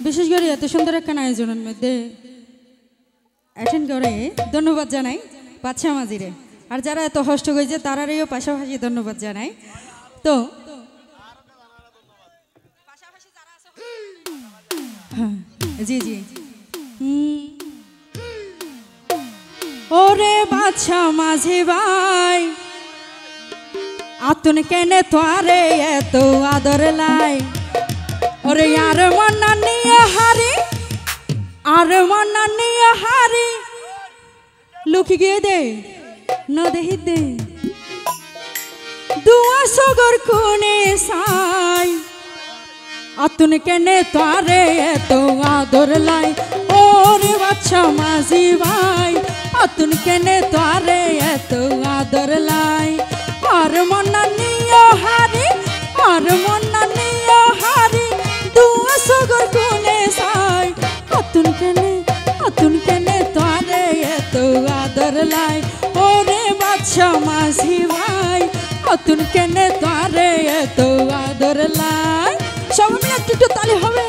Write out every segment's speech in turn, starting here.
বিশেষ করে এত সুন্দর একটা আয়োজনের মধ্যে অ্যাটেন্ড করে ধন্যবাদ জানাই বাদশা মাঝিরে, আর যারা এত কষ্ট করেছে তারারও পাশাপাশি ধন্যবাদ জানাই। তো জি জি ওরে বাদশা মাঝি ভাই আতুন কেনে তোরে এত আদর লাই, ওরে আর মনা নিয়ে হারি, আর মনা নিয়ে হারি লুকি গিয়ে দে না দেহি দে দুয়া সগর কোনে সাই আতুন কেনে তোরে এত আদর লাই, ওরে বাদশা মাঝি ভাই আতুন কেনে তোরে এত আদর লাই, আর মনা নিয়ে হারি, আর মনা নিয়ে হারি দুয়া সগর কোনে সাই আতুন কেনে তোরে এত আদর লাই, ওরে বাদশা মাঝি ভাই আতুন কেনে তোরে এত আদর লাই। সবাই মিলে একটু তালি হবে।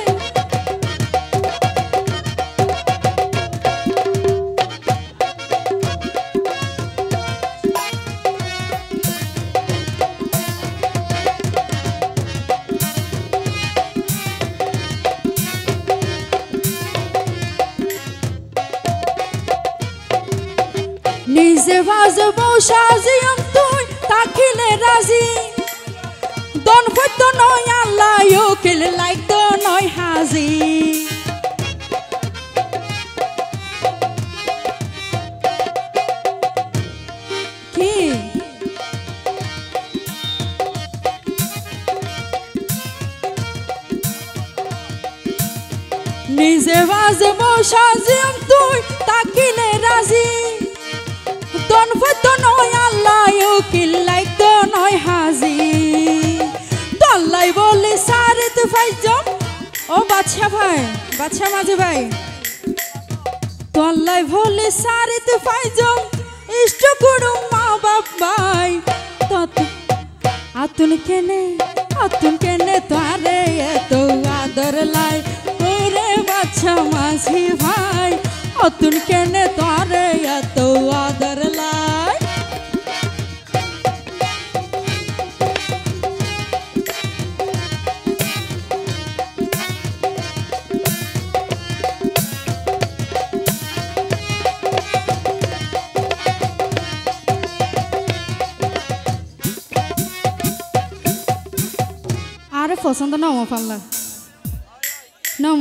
নিজে বাজবো সাজিয়াম তুই তাকিলে রাজি, দন হইত নয় আল্লাহ উকিল লাইক নয় হাজি, কি নিজে বাজবো সাজিয়াম তুই তাকিলে রাজি, দন হইত নয় আল্লাহ উকিল লাইক নয় হাজি, তল্লাই বলে সারে তো ফাইজম ও বাদশা ভাই বাদশা মাঝি ভাই, তল্লাই বলে সারে তো ফাইজম ইষ্ট করুম মা বাপ ভাই, আতুন কেনে তোরে এত আদর লাই, ওরে বাদশা মাঝি ভাই আতুন কেনে তোরে এত আদর লাই। আরে পছন্দ নাও পাল্লা নাও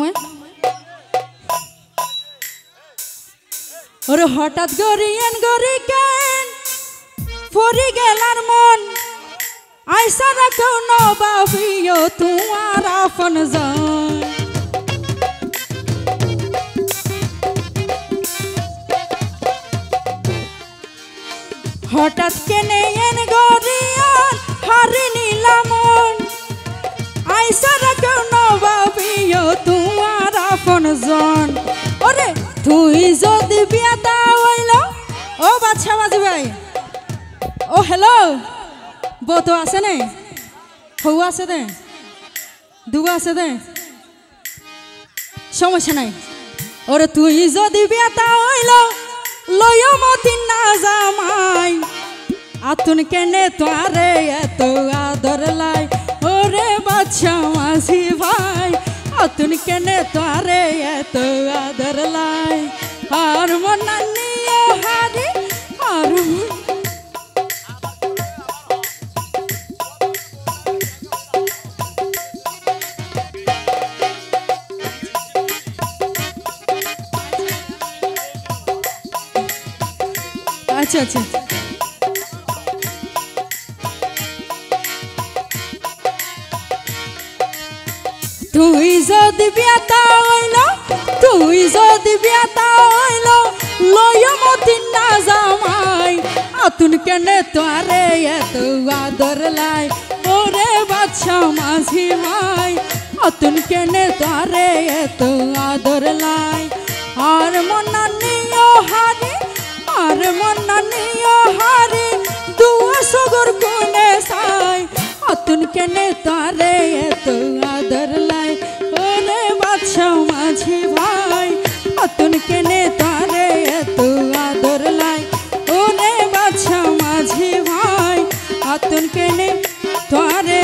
ওরে হঠাৎ গরিয়েন গরি কেন ফরি গেলার মন আইসা রাখো নবাবিও তোমার আপন জন, হঠাৎ কেনে এন গরিয়ান হারি নিলামন আইসা রাখো নবাবিও তোমার আপন জন, ওরে তুই যদি বিয়াটা হইল ও বাদশা মাঝি ভাই ও হ্যালো বউ তো আছে নে হৌ আছে দে দুগা আছে দে সমস্যা নাই, ওরে তুই যদি বিয়াটা হইল লয় মতি না জামাই আতুন কেনে তোরে এত আদর লাই, ওরে বাদশা মাঝি ভাই আতুন কেনে তোরে এত আদর লাই, আর মনা নিয়ে হারি, আর আচ্ছা আচ্ছা তুই যদি বিয়াটা হইল, তুই যদি বিয়াটা হইল লয় মতি না জামাই আতুন কেনে তোরে এত আদর লাই, ওরে বাদশা মাঝি ভাই আতুন কেনে তোরে এত আদর লাই, আর মনা নিয়ে হারি, আর মনা নিয়ে হারি দুয়া সগর কোনে কেনে তারে এত আদর লাই ওরে বাদশা মাঝি ভাই আতুন কেনে তারে এত আদর লাই ওরে বাদশা মাঝি ভাই আতুন কেনে তারে